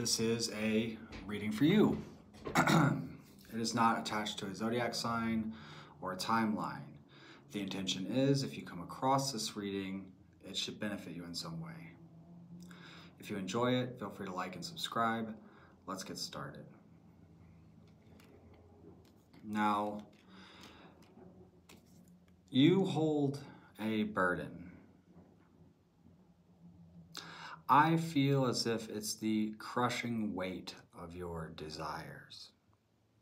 this is a reading for you. It is not attached to a zodiac sign or a timeline. The intention is, if you come across this reading, it should benefit you in some way. If you enjoy it, feel free to like and subscribe. Let's get started. Now, you hold a burden. I feel as if it's the crushing weight of your desires.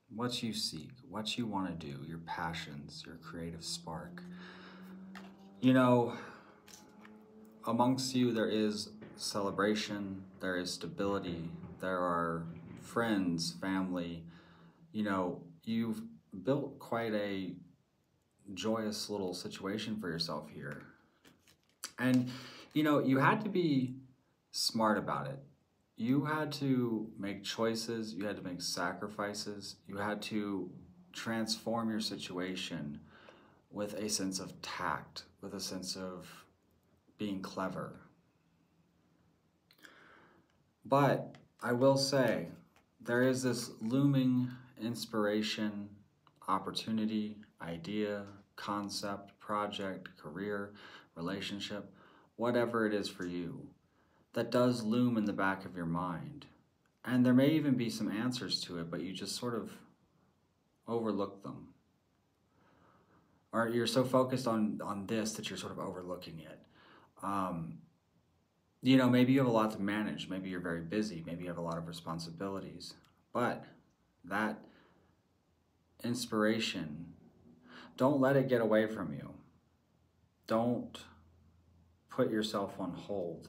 What you seek, what you want to do, your passions, your creative spark. You know, amongst you there is celebration, there is stability, there are friends, family. You know, you've built quite a joyous little situation for yourself here. And, you know, you had to be smart about it. You had to make choices, you had to make sacrifices, you had to transform your situation with a sense of tact, with a sense of being clever. But I will say, there is this looming inspiration, opportunity, idea, concept, project, career, relationship, whatever it is for you, that does loom in the back of your mind. And there may even be some answers to it, but you just sort of overlook them. Or you're so focused on this that you're sort of overlooking it. You know, maybe you have a lot to manage. Maybe you're very busy. Maybe you have a lot of responsibilities. But that inspiration, don't let it get away from you. Don't put yourself on hold.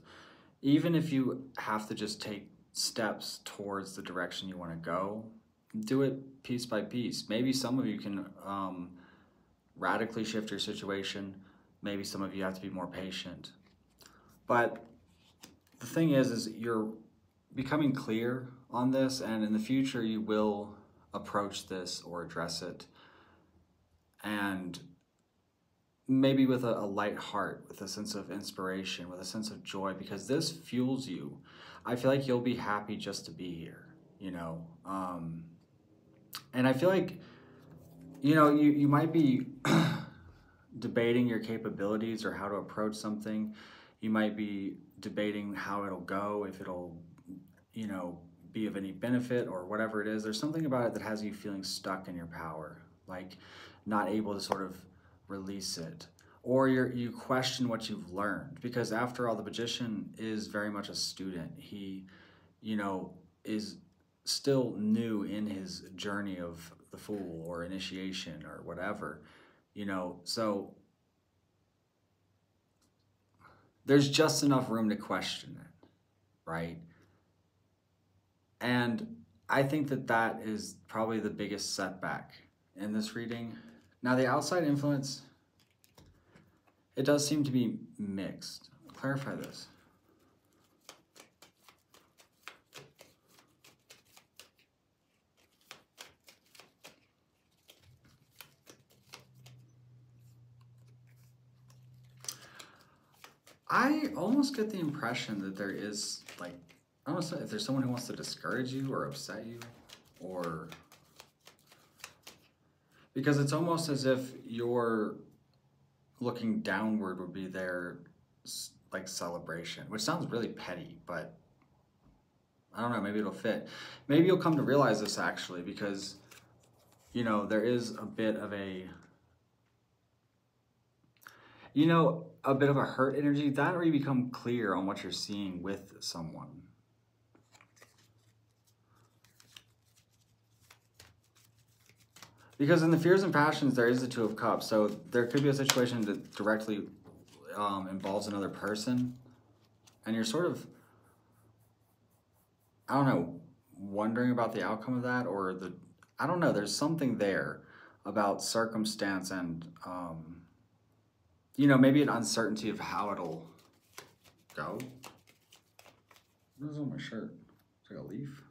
Even if you have to just take steps towards the direction you want to go, do it piece by piece. Maybe some of you can radically shift your situation. Maybe some of you have to be more patient. But the thing is you're becoming clear on this, and in the future you will approach this or address it, and maybe with a light heart, with a sense of inspiration, with a sense of joy, because this fuels you. I feel like you'll be happy just to be here, you know. And I feel like, you know, you might be debating your capabilities or how to approach something. You might be debating how it'll go, if it'll, you know, be of any benefit or whatever it is. There's something about it that has you feeling stuck in your power, like not able to sort of release it, or you question what you've learned, because after all, the magician is very much a student. He, you know, is still new in his journey of the Fool or initiation or whatever, you know, so there's just enough room to question it, right? And I think that that is probably the biggest setback in this reading. Now, the outside influence, it does seem to be mixed. I'll clarify this. I almost get the impression that there is, like, I don't know if there's someone who wants to discourage you or upset you, or because it's almost as if you're looking downward would be their, like, celebration, which sounds really petty, but I don't know, maybe it'll fit. Maybe you'll come to realize this actually, because, you know, there is a bit of a, you know, a bit of a hurt energy. That or you become clear on what you're seeing with someone. Because in the fears and passions, there is the Two of Cups. So there could be a situation that directly involves another person. And you're sort of, I don't know, wondering about the outcome of that, or the, I don't know, there's something there about circumstance and, you know, maybe an uncertainty of how it'll go. What is on my shirt? It's like a leaf.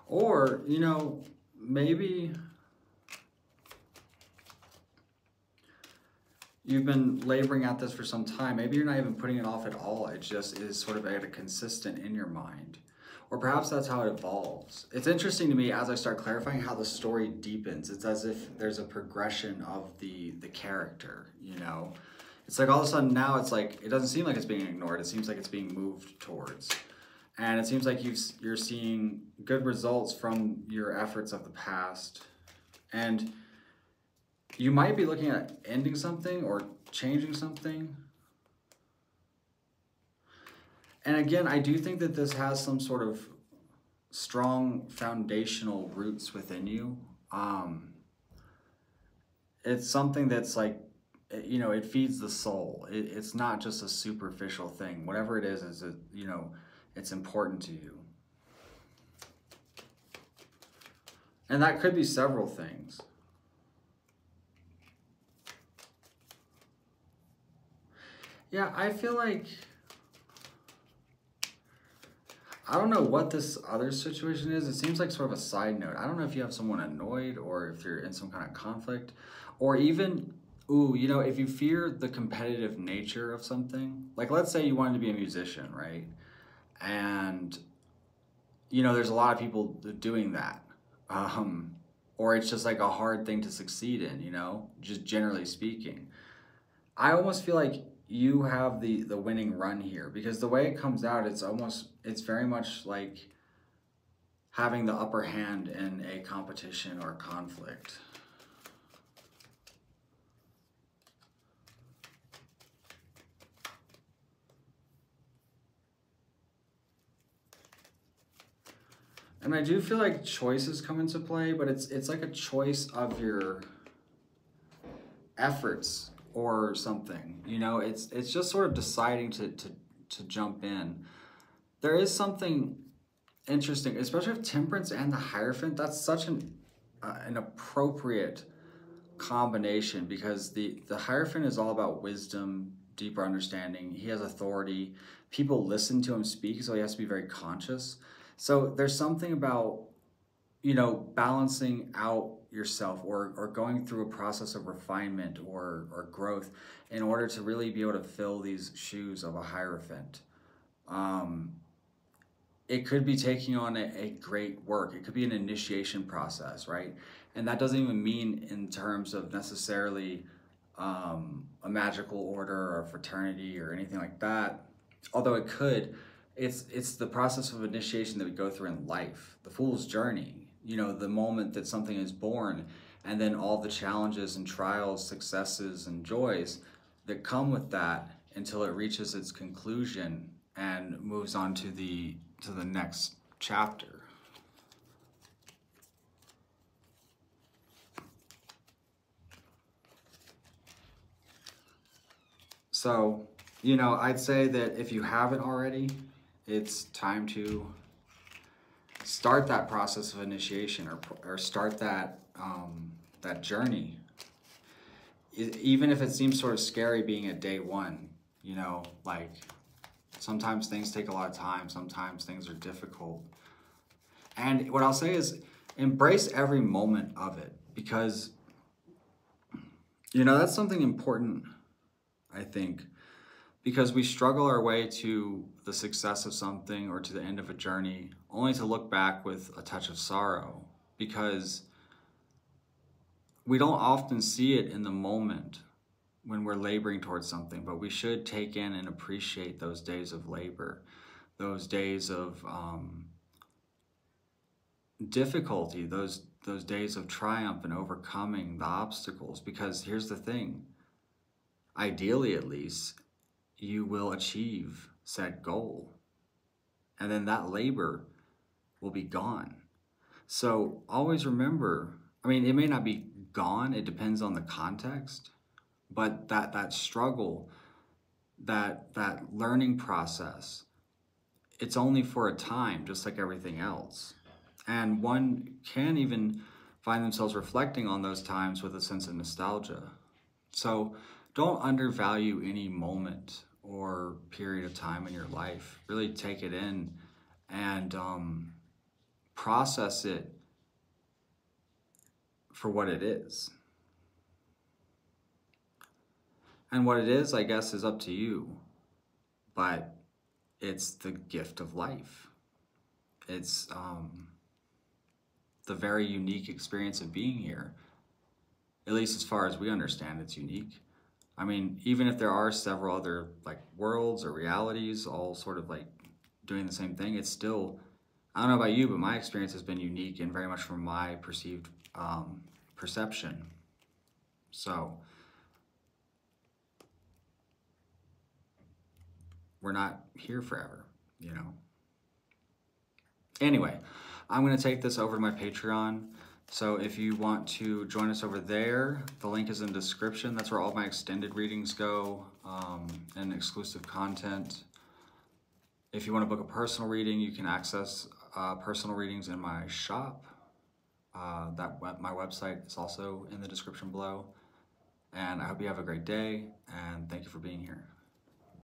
Or, you know, maybe you've been laboring at this for some time. Maybe you're not even putting it off at all. It just is sort of at a consistent in your mind. Or perhaps that's how it evolves. It's interesting to me as I start clarifying how the story deepens. It's as if there's a progression of the character, you know? It's like all of a sudden now it's like, it doesn't seem like it's being ignored. It seems like it's being moved towards. And it seems like you're seeing good results from your efforts of the past. And you might be looking at ending something or changing something. And again, I do think that this has some sort of strong foundational roots within you. It's something that's like, you know, it feeds the soul. It's not just a superficial thing. Whatever it is, you know, it's important to you. And that could be several things. Yeah, I feel like, I don't know what this other situation is. It seems like sort of a side note. I don't know if you have someone annoyed or if you're in some kind of conflict, or even, ooh, you know, if you fear the competitive nature of something. Like, let's say you wanted to be a musician, right? And, you know, there's a lot of people doing that. Or it's just like a hard thing to succeed in, you know, just generally speaking. I almost feel like you have the winning run here, because the way it comes out, it's very much like having the upper hand in a competition or conflict. And I do feel like choices come into play, but it's like a choice of your efforts or something, you know. It's just sort of deciding to jump in. There is something interesting, especially with Temperance and the Hierophant. That's such an appropriate combination, because the Hierophant is all about wisdom, deeper understanding. He has authority. People listen to him speak, so he has to be very conscious. So there's something about, you know, balancing out yourself or going through a process of refinement or growth in order to really be able to fill these shoes of a Hierophant. It could be taking on a great work. It could be an initiation process, right? And that doesn't even mean in terms of necessarily a magical order or fraternity or anything like that. Although it could, it's the process of initiation that we go through in life, the fool's journey. You know, the moment that something is born, and then all the challenges and trials, successes and joys that come with that until it reaches its conclusion and moves on to the next chapter. So, you know, I'd say that if you haven't already, it's time to start that process of initiation, or start that that journey. Even if it seems sort of scary being at day one, you know, like sometimes things take a lot of time, sometimes things are difficult. And what I'll say is embrace every moment of it, because, you know, that's something important, I think, because we struggle our way to the success of something or to the end of a journey, only to look back with a touch of sorrow, because we don't often see it in the moment when we're laboring towards something, but we should take in and appreciate those days of labor, those days of difficulty, those days of triumph and overcoming the obstacles. Because here's the thing, ideally at least, you will achieve said goal, and then that labor will be gone. So always remember, I mean, it may not be gone, it depends on the context, but that struggle, that learning process, it's only for a time, just like everything else. And one can even find themselves reflecting on those times with a sense of nostalgia. So don't undervalue any moment or period of time in your life. Really take it in and process it for what it is. And what it is, I guess, is up to you. But it's the gift of life. It's the very unique experience of being here. At least as far as we understand, it's unique. I mean, even if there are several other like worlds or realities all sort of like doing the same thing, it's still, I don't know about you, but my experience has been unique and very much from my perceived perception. So we're not here forever, you know. Anyway, I'm going to take this over to my Patreon. So if you want to join us over there, the link is in the description. That's where all my extended readings go and exclusive content. If you want to book a personal reading, you can access personal readings in my shop. My website is also in the description below. And I hope you have a great day, and thank you for being here.